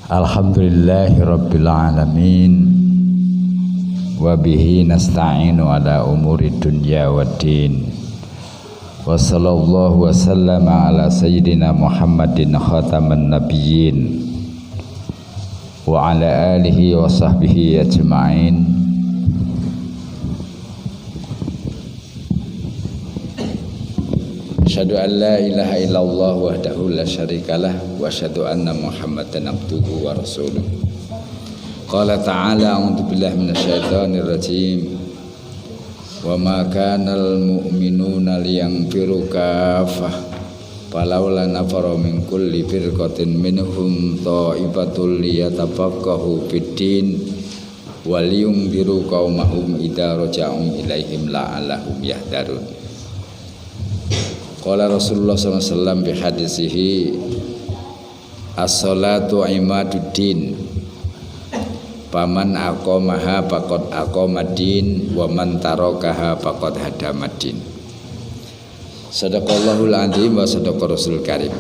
Alhamdulillahi Rabbil Alamin. Wabihi nasta'inu ala umuri dunya waddin. Wa sallallahu wa sallama ala sayyidina Muhammadin khataman nabiyyin wa ala alihi wa sahbihi ajma'in. Asyhadu an la ilaha illallah wahdahu la syarikalah wa asyhadu anna Muhammadan abduhu wa rasuluh. Qala ta'ala a'udzu billahi minasyaitonir rajim. Wa ma kanal mu'minuna liyanfiru kaffah falawla nafara min kulli firqatin minhum ta'ifatul liyatafaqahu fid-din wa liyunziru qaumahum idza raja'u ilaihim la'allahum yahdharun. Qala Rasulullah SAW bi hadisihi as-salatu imaduddin faman aqamaha faqad aqamaddin wa man tarakaha faqad hadamaddin. Sadaqallahul azim wa sadaqa Rasul karim.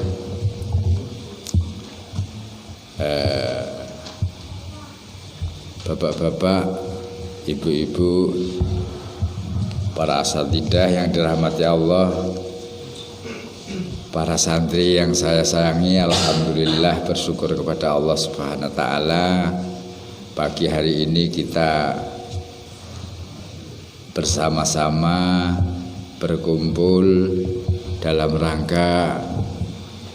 Bapak-bapak, ibu-ibu, para asatidzah yang dirahmati Allah, para santri yang saya sayangi, alhamdulillah bersyukur kepada Allah Subhanahu wa taala. Pagi hari ini kita bersama-sama berkumpul dalam rangka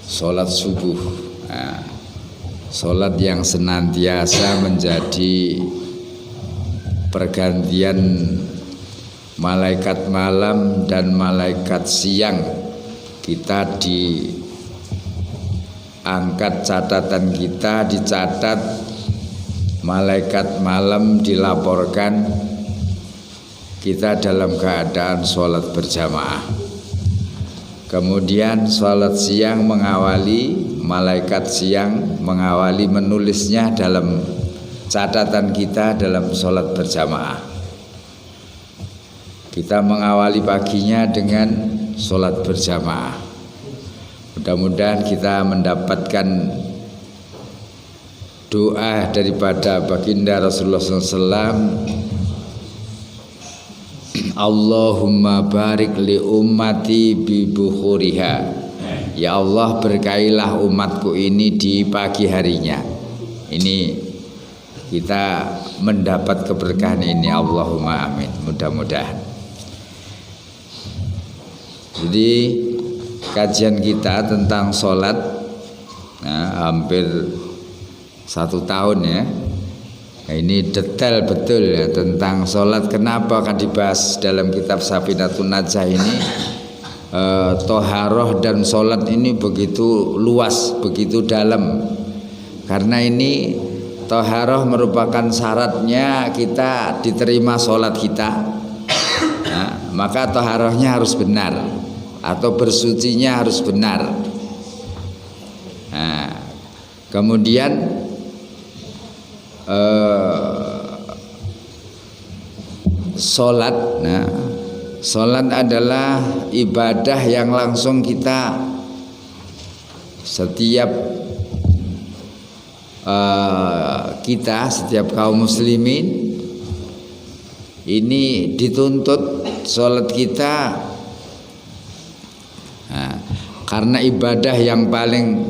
sholat subuh. Nah, sholat yang senantiasa menjadi pergantian malaikat malam dan malaikat siang. Kita diangkat catatan kita, dicatat, malaikat malam dilaporkan kita dalam keadaan sholat berjamaah. Kemudian sholat siang mengawali, malaikat siang mengawali menulisnya dalam catatan kita dalam sholat berjamaah. Kita mengawali paginya dengan sholat berjamaah. Mudah-mudahan kita mendapatkan doa daripada baginda Rasulullah SAW. Allahumma barik li ummati bi bukhuriha. Ya Allah, berkailah umatku ini di pagi harinya. Ini kita mendapat keberkahan ini, Allahumma amin. Mudah-mudahan. Jadi kajian kita tentang sholat hampir 1 tahun ya. Nah, ini detail betul ya tentang sholat. Kenapa akan dibahas dalam kitab Safinatun Najah ini? Toharoh dan sholat ini begitu luas, begitu dalam. Karena ini toharoh merupakan syaratnya kita diterima sholat kita. Nah, maka toharohnya harus benar atau bersucinya harus benar. Nah, kemudian sholat. Nah, sholat adalah ibadah yang langsung kita setiap setiap kaum muslimin ini dituntut sholat kita. Nah, karena ibadah yang paling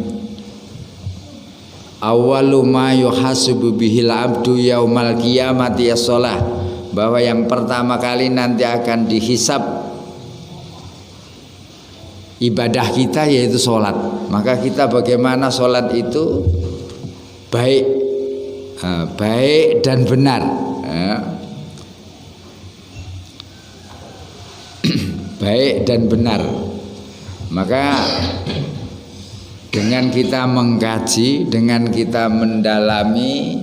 awwalu ma yuhasibu bihil abdu yaumal qiyamati as-shalah, bahwa yang pertama kali nanti akan dihisab ibadah kita yaitu sholat. Maka kita bagaimana sholat itu baik, baik dan benar. Baik dan benar. Maka dengan kita mengkaji, dengan kita mendalami,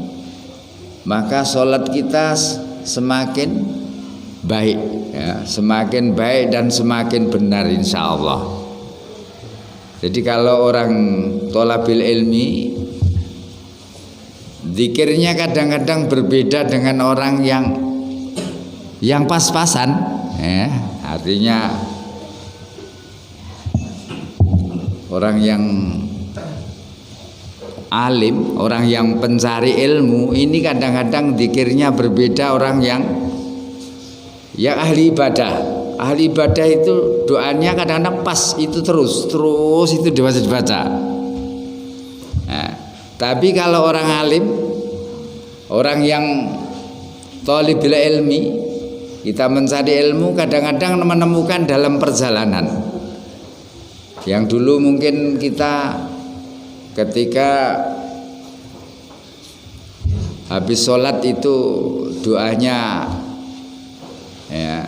maka sholat kita semakin baik ya, semakin baik dan semakin benar insya Allah. Jadi kalau orang tholabil ilmi, zikirnya kadang-kadang berbeda dengan orang yang pas-pasan ya. Artinya orang yang alim, orang yang pencari ilmu ini kadang-kadang zikirnya berbeda orang yang ahli ibadah. Ahli ibadah itu doanya kadang-kadang pas itu terus itu dibaca. Nah, tapi kalau orang alim, orang yang thalibul ilmi, kita mencari ilmu kadang-kadang menemukan dalam perjalanan. Yang dulu mungkin kita ketika habis sholat itu doanya ya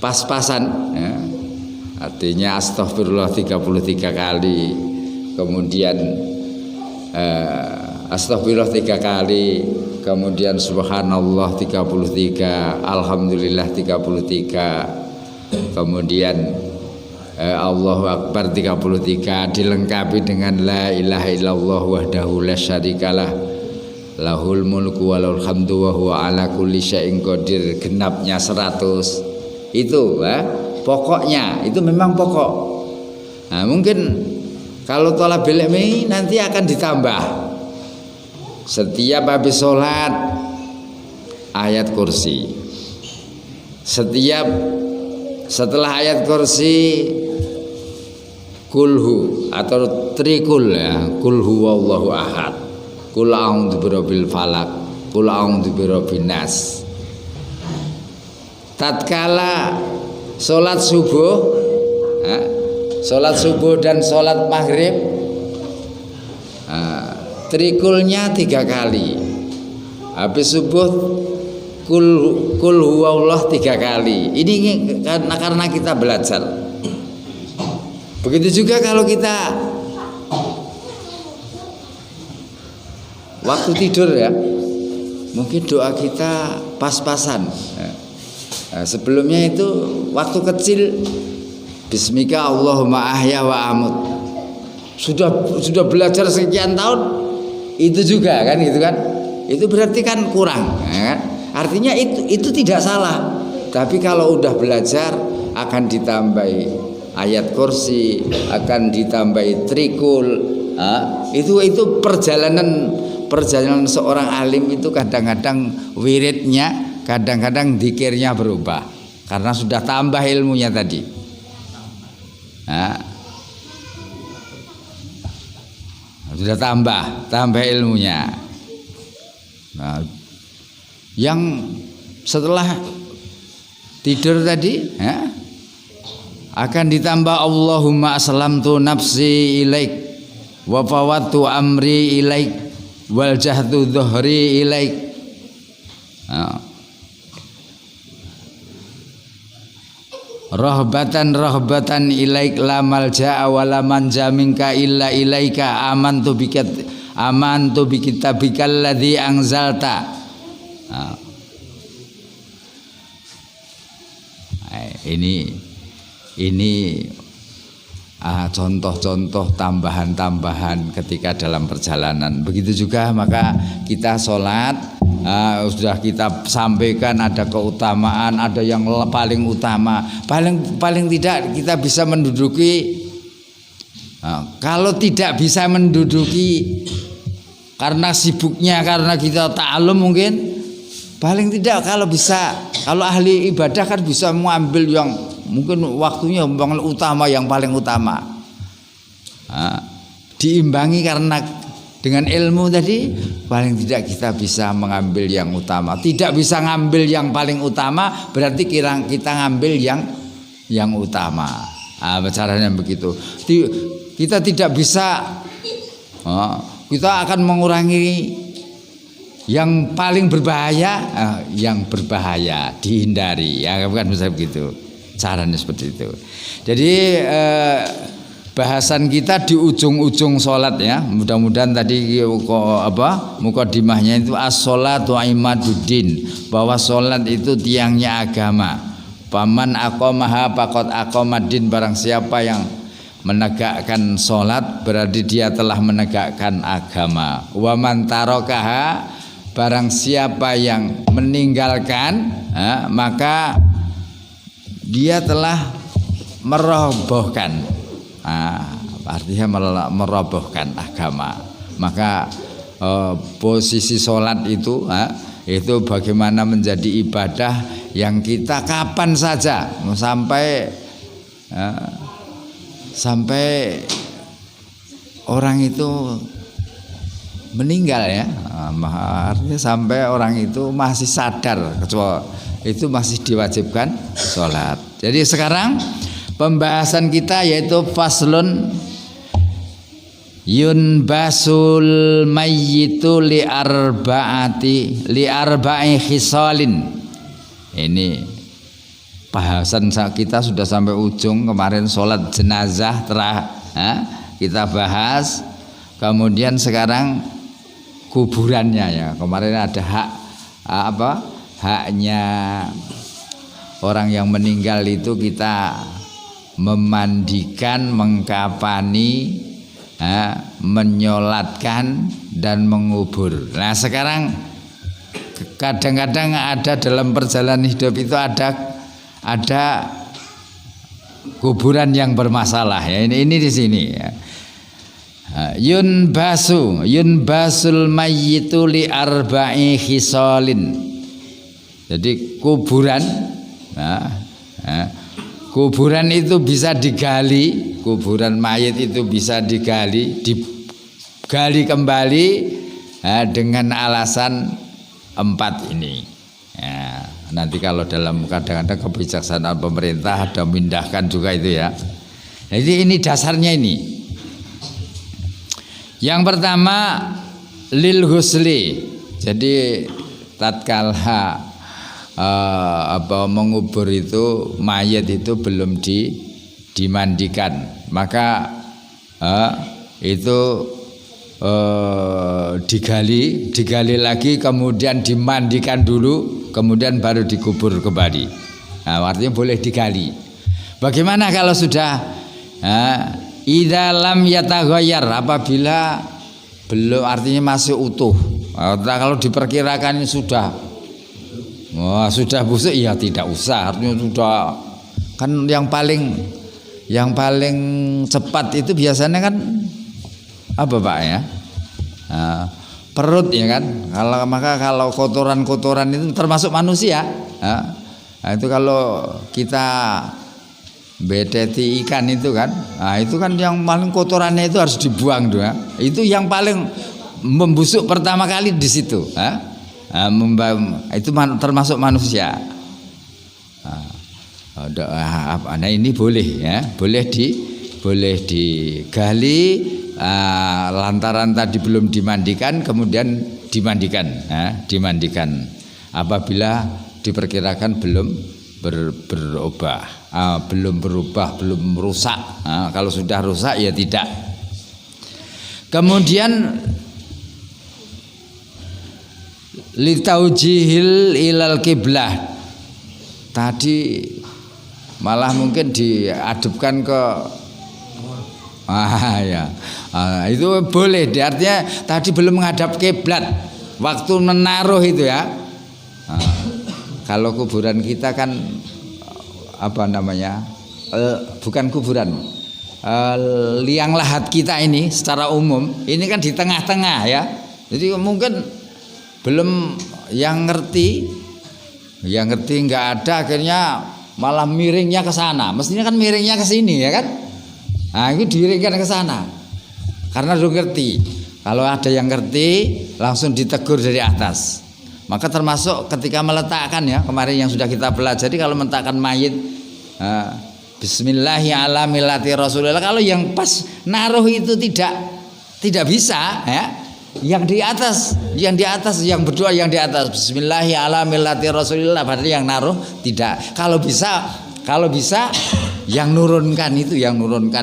pas-pasan ya. Artinya astagfirullah 33 kali, kemudian astagfirullah 3 kali, kemudian subhanallah 33, alhamdulillah 33, kemudian Allahu Akbar 33, dilengkapi dengan la ilaha illallah wahdahu la syarikalah lahul mulku walahul hamdu wa huwa ala kulli syai'in qadir, genapnya 100. Itu pokoknya, itu memang pokok. Nah, mungkin kalau thalabul ilmi nanti akan ditambah setiap habis sholat ayat kursi, setelah ayat kursi kulhu atau trikul ya, kul huwallahu ahad, kul a'udzu birabbil falaq, kul a'udzu birabbin nas. Tatkala sholat subuh dan sholat maghrib, trikulnya 3 kali. Habis subuh kul huwallah 3 kali. Ini karena kita belajar. Begitu juga kalau kita waktu tidur ya, mungkin doa kita pas-pasan. Sebelumnya itu waktu kecil bismika Allahumma ahya wa amut. Sudah belajar sekian tahun itu juga kan gitu kan. Itu berarti kan kurang ya kan? Artinya itu tidak salah. Tapi kalau udah belajar akan ditambahi ayat kursi, akan ditambahi trikul. Itu perjalanan seorang alim itu kadang-kadang wiridnya, kadang-kadang dzikirnya berubah karena sudah tambah ilmunya tadi. Sudah tambah ilmunya. Nah, yang setelah tidur tadi akan ditambah Allahumma aslamtu nafsi ilaik wa fawattu amri ilaik wal jahdu dhuhri ilaik. Rahbatan ilaik la malja'a wa la manja minka illa ilaika amantu bikitabikal ladzi anzalta. Ini contoh-contoh tambahan-tambahan ketika dalam perjalanan. Begitu juga maka kita sholat, sudah kita sampaikan ada keutamaan, ada yang paling utama. Paling tidak kita bisa menduduki. Kalau tidak bisa menduduki karena sibuknya, karena kita ta'alum mungkin, paling tidak kalau bisa, kalau ahli ibadah kan bisa mengambil yang mungkin waktunya yang utama, yang paling utama. Diimbangi karena dengan ilmu tadi, paling tidak kita bisa mengambil yang utama. Tidak bisa ngambil yang paling utama, berarti kita ngambil yang utama. Caranya begitu. Kita tidak bisa, kita akan mengurangi yang paling berbahaya, yang berbahaya dihindari. Ya bukan bisa begitu. Caranya seperti itu. Jadi bahasan kita di ujung-ujung sholat ya. Mudah-mudahan tadi mukadimahnya itu as-sholatu imaduddin, bahwa sholat itu tiangnya agama. Paman aqamaha faqad aqamaddin, barang siapa yang menegakkan sholat berarti dia telah menegakkan agama. Wa man tarakaha, barang siapa yang meninggalkan maka dia telah merobohkan artinya merobohkan agama. Maka posisi sholat itu bagaimana menjadi ibadah yang kita kapan saja sampai orang itu meninggal ya, artinya sampai orang itu masih sadar, kecuali itu masih diwajibkan sholat. Jadi sekarang pembahasan kita yaitu faslun yunbasul mayyitu li arba'i khisalin. Ini bahasan kita sudah sampai ujung. Kemarin sholat jenazah kita bahas, kemudian sekarang kuburannya ya. Kemarin ada haknya orang yang meninggal itu kita memandikan, mengkafani, menyolatkan dan mengubur. Nah sekarang kadang-kadang ada dalam perjalanan hidup itu ada kuburan yang bermasalah ya. Ini di sini ya. Yunbasul mayyitu li arba'i khisalin. Jadi kuburan itu bisa digali, kuburan mayit itu bisa digali kembali dengan alasan 4 ini. Ya, nanti kalau dalam kadang-kadang kebijaksanaan pemerintah ada memindahkan juga itu ya. Jadi ini dasarnya ini. Yang pertama lil husli. Jadi tatkala mengubur itu mayat itu belum dimandikan, maka itu digali lagi, kemudian dimandikan dulu, kemudian baru dikubur kembali. Nah, artinya boleh digali. Bagaimana kalau sudah idza lam yataghayyar, apabila belum, artinya masih utuh. Kalau diperkirakan sudah busuk ya tidak usah, artinya sudah. Kan yang paling cepat itu biasanya kan apa Pak ya? Perut ya kan. Kalau kotoran itu termasuk manusia. Nah, itu kalau kita beteti ikan itu kan, itu kan yang paling kotorannya itu harus dibuang doa. Itu yang paling membusuk pertama kali di situ. Itu termasuk manusia. Nah ini boleh ya, boleh digali lantaran tadi belum dimandikan, kemudian dimandikan apabila diperkirakan belum berubah, belum rusak. Kalau sudah rusak ya tidak. Kemudian litaujihil ilal kiblah, tadi malah mungkin diadupkan ke itu boleh. Artinya tadi belum menghadap kiblat waktu menaruh itu ya. Kalau kuburan kita kan bukan kuburan, liang lahat kita ini secara umum ini kan di tengah-tengah ya. Jadi mungkin belum yang ngerti nggak ada, akhirnya malah miringnya ke sana. Mestinya kan miringnya ke sini ya kan. Nah ini diiringkan ke sana karena udah ngerti. Kalau ada yang ngerti langsung ditegur dari atas. Maka termasuk ketika meletakkan ya, kemarin yang sudah kita pelajari, kalau meletakkan mayit Bismillahi ala millati Rasulillah. Kalau yang pas naruh itu tidak bisa ya. Yang di atas yang di atas Bismillahi ala millati Rasulillah, berarti yang naruh tidak. Kalau bisa yang nurunkan,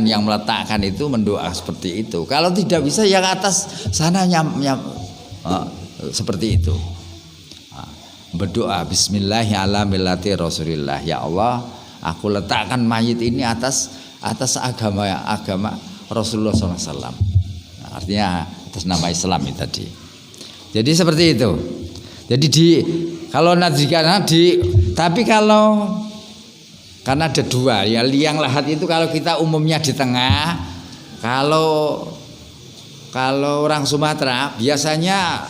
yang meletakkan itu mendoa seperti itu. Kalau tidak bisa yang atas sana seperti itu. Berdoa Bismillahi ala millati Rasulillah. Ya Allah, aku letakkan mayit ini atas agama Rasulullah SAW. Artinya atas nama Islam itu tadi. Jadi seperti itu. Jadi tapi kalau karena ada dua ya, liang lahat itu kalau kita umumnya di tengah, Kalau orang Sumatera biasanya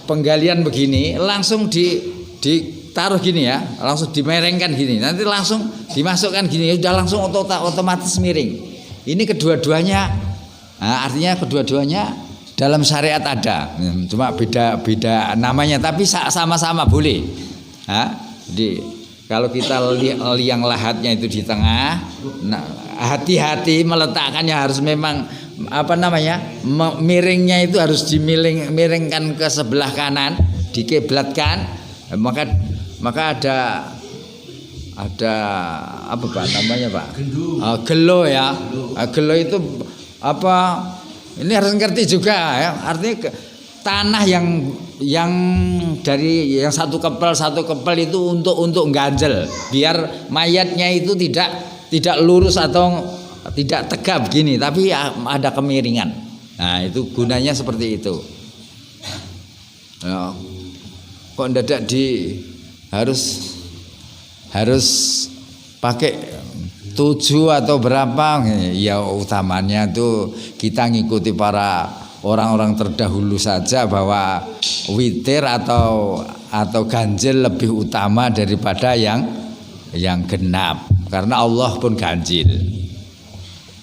penggalian begini langsung ditaruh gini ya, langsung dimerengkan gini, nanti langsung dimasukkan gini, sudah langsung otomatis miring. Ini kedua-duanya, artinya kedua-duanya dalam syariat ada, cuma beda namanya, tapi sama-sama boleh. Jadi kalau kita liang lahatnya itu di tengah, nah, hati-hati meletakkannya harus memang miringnya itu harus dimiringkan ke sebelah kanan, dikiblatkan, maka ada apa Pak namanya Pak? Gelo ya. Gelo itu apa? Ini harus ngerti juga ya. Artinya tanah yang dari yang satu kepel itu untuk ganjel, biar mayatnya itu tidak lurus atau tidak tegap gini, tapi ada kemiringan. Nah, itu gunanya seperti itu. Ya, kok mendadak harus pakai 7 atau berapa? Ya utamanya tuh kita ngikuti para orang-orang terdahulu saja, bahwa witir atau ganjil lebih utama daripada yang genap, karena Allah pun ganjil.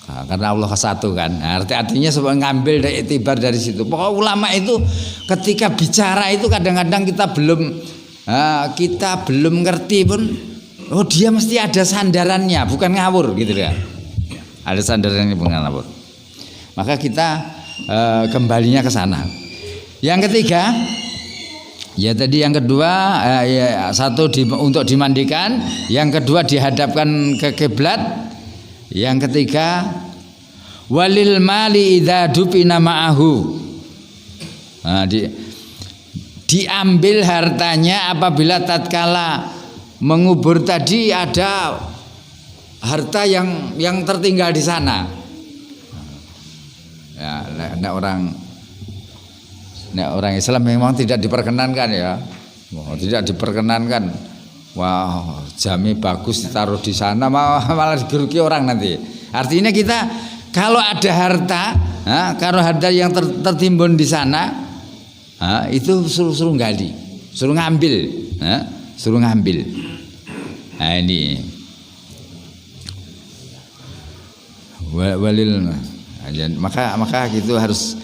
Karena Allah satu kan, artinya sebenarnya ngambil dari itibar dari situ. Pokoknya ulama itu ketika bicara itu kadang-kadang kita belum ngerti pun, oh dia mesti ada sandarannya, bukan ngawur gitu ya. Ada sandarannya bukan ngawur. Maka kita kembalinya ke sana. Yang ketiga, ya tadi yang kedua, satu untuk dimandikan, yang kedua dihadapkan ke kiblat. Yang ketiga, walil mali idza dupina ma'ahu. Nah, diambil hartanya apabila tatkala mengubur tadi ada harta yang tertinggal di sana. Ya, nek orang Islam memang tidak diperkenankan ya. Tidak diperkenankan. Wah, jamnya bagus ditaruh di sana, malah digeruki orang nanti. Artinya kita kalau ada harta, kalau harta yang tertimbun di sana, itu suruh gali, suruh ngambil, suruh ngambil. Nah ini walil, maka gitu harus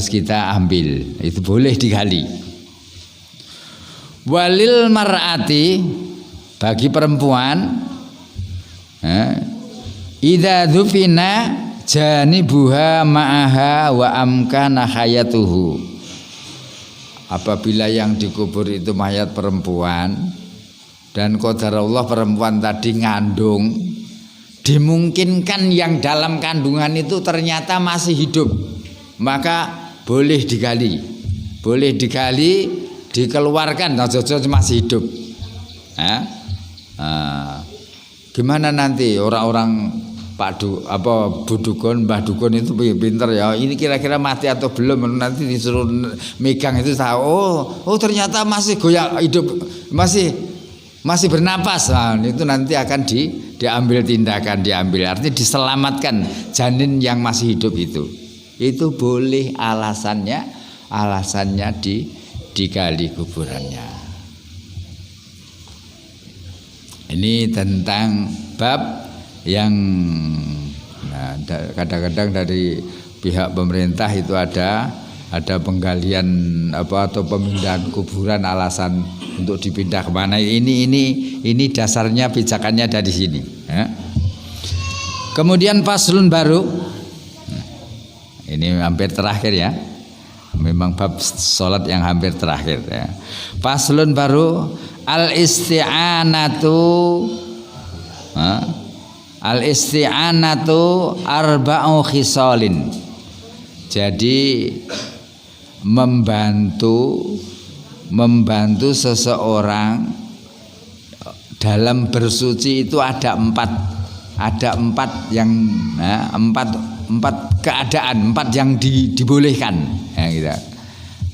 kita ambil, itu boleh digali. Walil mar'ati, bagi perempuan, idza dzufina janibuha ma'aha wa amkana hayatuhu. Apabila yang dikubur itu mayat perempuan dan qadarullah perempuan tadi ngandung, dimungkinkan yang dalam kandungan itu ternyata masih hidup, maka boleh digali, dikeluarkan, masih hidup. Gimana nanti orang-orang Bu Dukun, Mbah Dukun itu pinter ya. Ini kira-kira mati atau belum, nanti disuruh megang itu tahu. Oh ternyata masih goyang hidup, masih bernapas. Nah, itu nanti akan diambil tindakan, artinya diselamatkan janin yang masih hidup itu. Itu boleh, alasannya digali kuburannya. Ini tentang bab yang kadang-kadang dari pihak pemerintah itu ada penggalian atau pemindahan kuburan, alasan untuk dipindah kemana. Ini dasarnya pijakannya dari sini. Kemudian faslun baru, ini hampir terakhir ya. Memang bab sholat yang hampir terakhir ya. Faslun baru, al-isti'anatu arba'u khisalin. Jadi membantu seseorang dalam bersuci itu ada empat keadaan, 4 yang dibolehkan ya, gitu.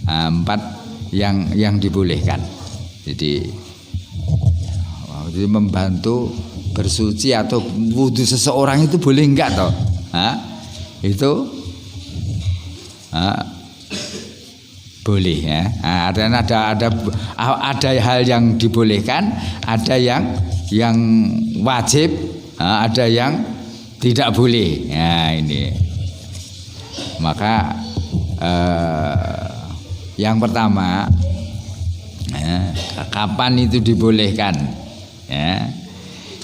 4 yang dibolehkan. Jadi membantu bersuci atau wudhu seseorang itu boleh enggak toh? itu boleh ya. Ada hal yang dibolehkan, ada yang wajib, ada yang tidak boleh. Nah, ini. Maka yang pertama, kapan itu dibolehkan? Ya.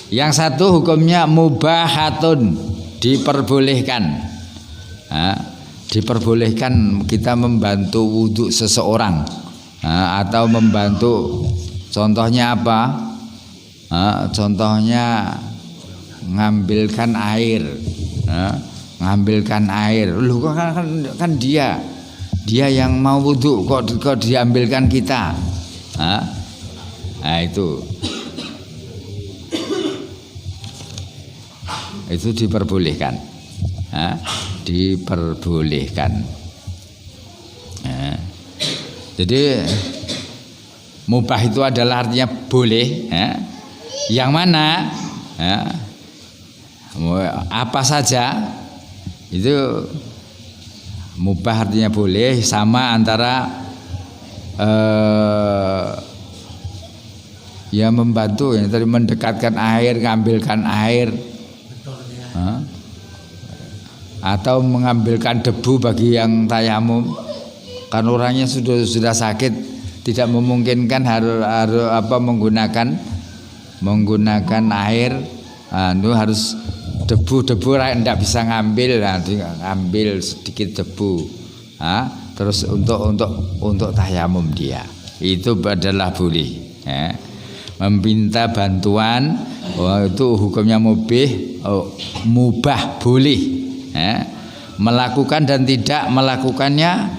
Yang satu hukumnya mubahatun, diperbolehkan. Diperbolehkan kita membantu wudhu seseorang, atau membantu, contohnya apa? Contohnya ngambilkan air, ngambilkan air. Loh, kan dia yang mau wudhu kok diambilkan kita. Nah, itu diperbolehkan. Diperbolehkan. Jadi mubah itu adalah artinya boleh. Yang mana? Apa saja itu mubah artinya boleh, sama antara ya membantu, yang tadi mendekatkan air, ngambilkan air, atau mengambilkan debu bagi yang tayamum. Kan orangnya sudah sakit, tidak memungkinkan harus menggunakan air, itu harus debu tidak bisa ngambil, ngambil sedikit debu, terus untuk tayamum dia, itu adalah boleh. Meminta bantuan, itu hukumnya mubah, boleh. Melakukan dan tidak melakukannya,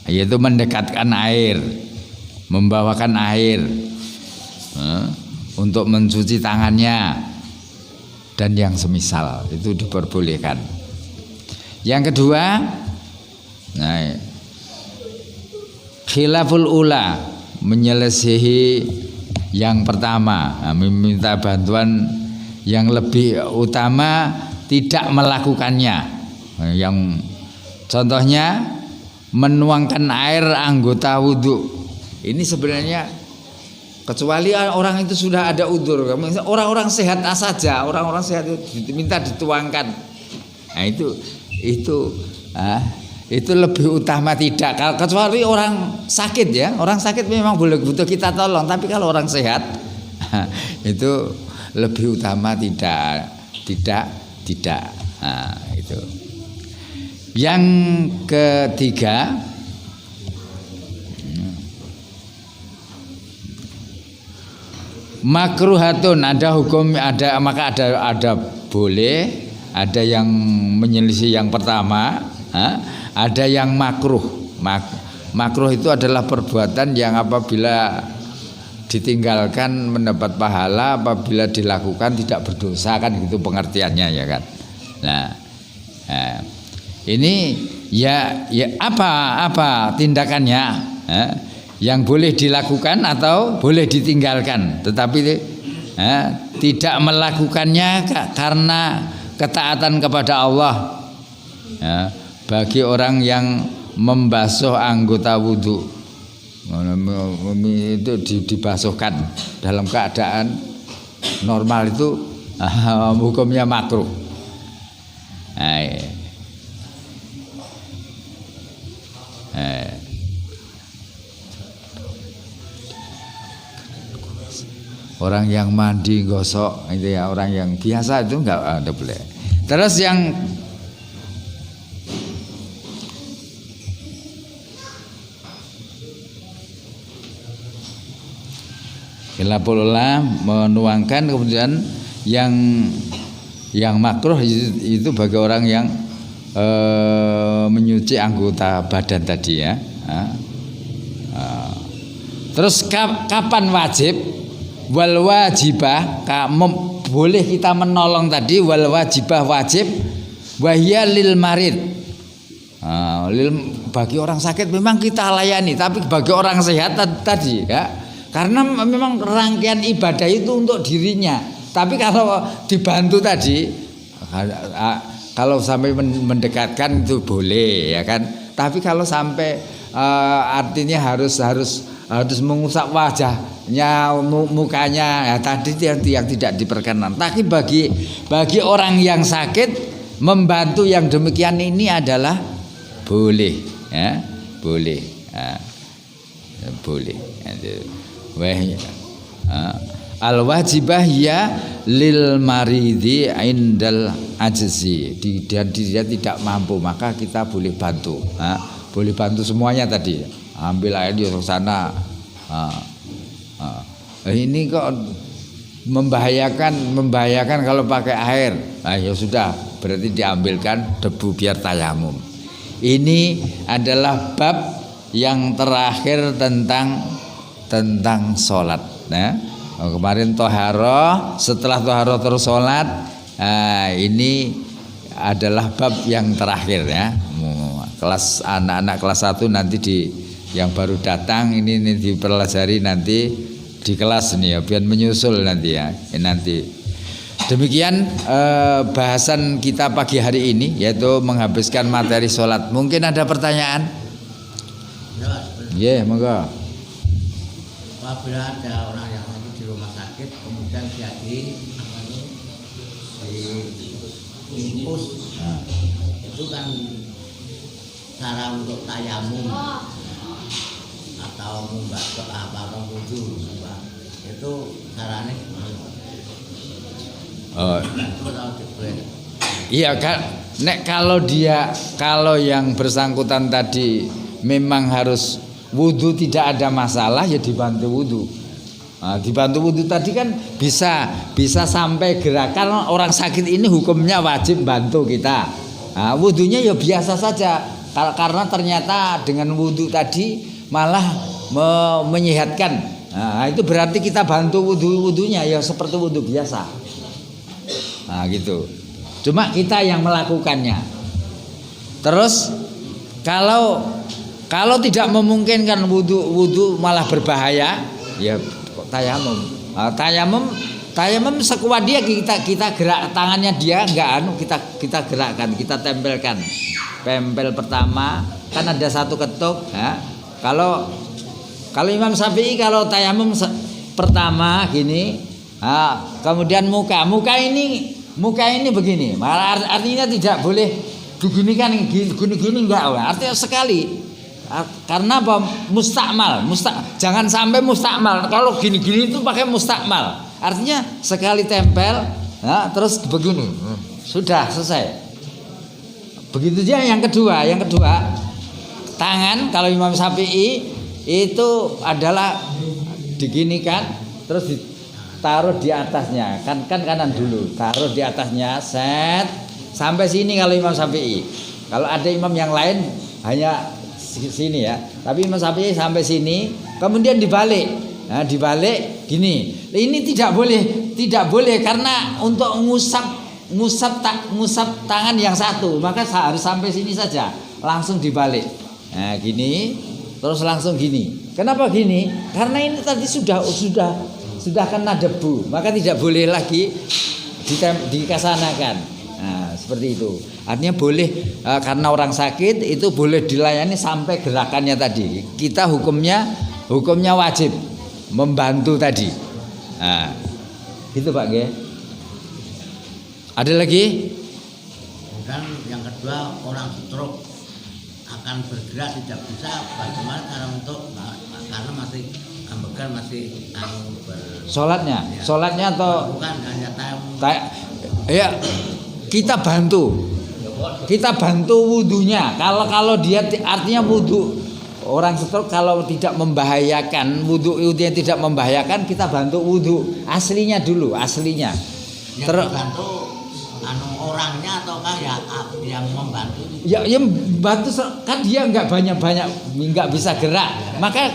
yaitu mendekatkan air, membawakan air, untuk mencuci tangannya dan yang semisal, itu diperbolehkan. Yang kedua, khilaful ula, menyelesihi yang pertama, meminta bantuan yang lebih utama, tidak melakukannya. Yang contohnya menuangkan air anggota wudhu. Ini sebenarnya, kecuali orang itu sudah ada udzur, orang-orang sehat saja, orang-orang sehat itu diminta dituangkan. Nah, itu lebih utama tidak. Kecuali orang sakit ya, orang sakit memang boleh butuh kita tolong. Tapi kalau orang sehat, itu lebih utama tidak. Nah, itu. Yang ketiga, makruhatun, ada hukum, maka ada boleh, ada yang menyelisih yang pertama, ada yang makruh. Makruh itu adalah perbuatan yang apabila ditinggalkan mendapat pahala, apabila dilakukan tidak berdosa, kan gitu pengertiannya ya kan. Nah, ini ya apa tindakannya, yang boleh dilakukan atau boleh ditinggalkan, tetapi tidak melakukannya karena ketaatan kepada Allah. Bagi orang yang membasuh anggota wudhu, itu dibasuhkan dalam keadaan normal, itu hukumnya makruh. Orang yang mandi gosok itu ya, orang yang biasa itu enggak ada boleh. Terus yang khilafullah menuangkan, kemudian yang makruh itu bagi orang yang menyuci anggota badan tadi ya. Terus kapan wajib? Wal wajibah, boleh kita menolong tadi, wal wajibah wajib, wahya lil marid, bagi orang sakit memang kita layani, tapi bagi orang sehat tadi ya, karena memang rangkaian ibadah itu untuk dirinya. Tapi kalau dibantu tadi, kalau sampai mendekatkan itu boleh ya kan. Tapi kalau sampai artinya harus mengusap wajahnya, mukanya, ya tadi yang tidak diperkenan. Tapi bagi orang yang sakit membantu yang demikian ini adalah boleh, ya boleh, ya, boleh. Al wajibah ya lil maridi indal ajzi, dan dia tidak mampu maka kita boleh bantu, boleh bantu semuanya tadi, ambil air di sana. Ini kok membahayakan kalau pakai air, ya sudah berarti diambilkan debu biar tayamum. Ini adalah bab yang terakhir tentang sholat. Kemarin toharoh, setelah toharoh terus sholat. Ini adalah bab yang terakhir ya. Kelas anak-anak kelas 1 nanti yang baru datang ini dipelajari nanti di kelas nih ya, biar menyusul nanti ya. Nanti demikian bahasan kita pagi hari ini, yaitu menghabiskan materi sholat. Mungkin ada pertanyaan? Ya, monggo. Apabila ada orang yang lagi di rumah sakit kemudian dia diinfus, itu kan cara untuk tayamum atau membaca apa wudu, itu caranya iya kan, kalau yang bersangkutan tadi memang harus wudu tidak ada masalah, ya dibantu wudu. Dibantu wudu tadi kan bisa sampai gerakan orang sakit ini hukumnya wajib bantu kita. Wudunya ya biasa saja, karena ternyata dengan wudu tadi malah menyehatkan. Itu berarti kita bantu wudunya ya seperti wudu biasa. Gitu. Cuma kita yang melakukannya. Terus kalau tidak memungkinkan wudu malah berbahaya, ya tayamum. Tayamum sekuat dia, kita gerak tangannya dia kita gerakkan, kita tempelkan. Tempel pertama kan ada satu ketuk. Kalau Imam Syafi'i kalau tayamum pertama gini, kemudian muka ini begini, artinya tidak boleh diginikan gini enggak, artinya sekali. Karena apa? Mustakmal, jangan sampai mustakmal. Kalau gini itu pakai mustakmal, artinya sekali tempel, terus begini, sudah selesai. Begitu aja yang kedua, tangan kalau Imam Syafi'i itu adalah diginikan, terus ditaruh di atasnya, kan kanan dulu, taruh di atasnya, set sampai sini kalau Imam Syafi'i. Kalau ada imam yang lain hanya sini ya, tapi Imam Syafi'i sampai sini, kemudian dibalik. Dibalik gini. Ini tidak boleh karena untuk ngusap tangan yang satu, maka harus sampai sini saja, langsung dibalik. Gini, terus langsung gini. Kenapa gini? Karena ini tadi sudah kena debu, maka tidak boleh lagi dikasanakan. Seperti itu. Artinya boleh, karena orang sakit itu boleh dilayani sampai gerakannya tadi. Kita hukumnya wajib membantu tadi. Gitu Pak G. Ada lagi? Dan yang kedua, orang stroke akan bergerak tidak bisa, bagaimana cara untuk, karena masih ambegan, masih Sholatnya atau bukan hanya tayamum. Ya, kita bantu wudunya. Kalau dia artinya wudu orang stroke kalau tidak membahayakan, wudunya tidak membahayakan, kita bantu wudu aslinya dulu, aslinya. Bantu orangnya ataukah yang membantu? Ya bantu kan dia nggak banyak nggak bisa gerak, maka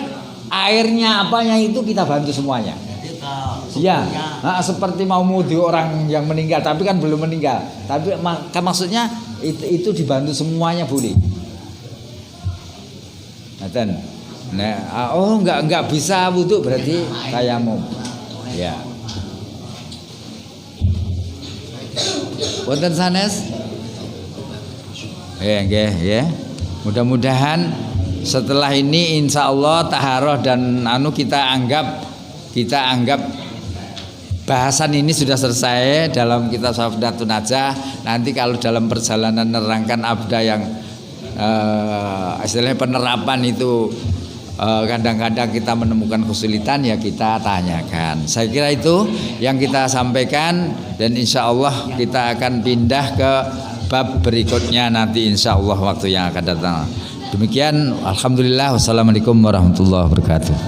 airnya apanya itu kita bantu semuanya. Iya, seperti mau wudu orang yang meninggal, tapi kan belum meninggal. Tapi maksudnya itu dibantu semuanya boleh. Nggak bisa wudu berarti tayamum. Ya. Wonten sanes? Nggih ya. Mudah-mudahan setelah ini insya Allah taharah dan kita anggap bahasan ini sudah selesai dalam kitab Safdatun Najah. Nanti kalau dalam perjalanan menerangkan abda yang istilahnya penerapan itu kadang-kadang kita menemukan kesulitan, ya kita tanyakan. Saya kira itu yang kita sampaikan, dan insya Allah kita akan pindah ke bab berikutnya nanti insya Allah waktu yang akan datang. Demikian, alhamdulillah, wassalamualaikum warahmatullahi wabarakatuh.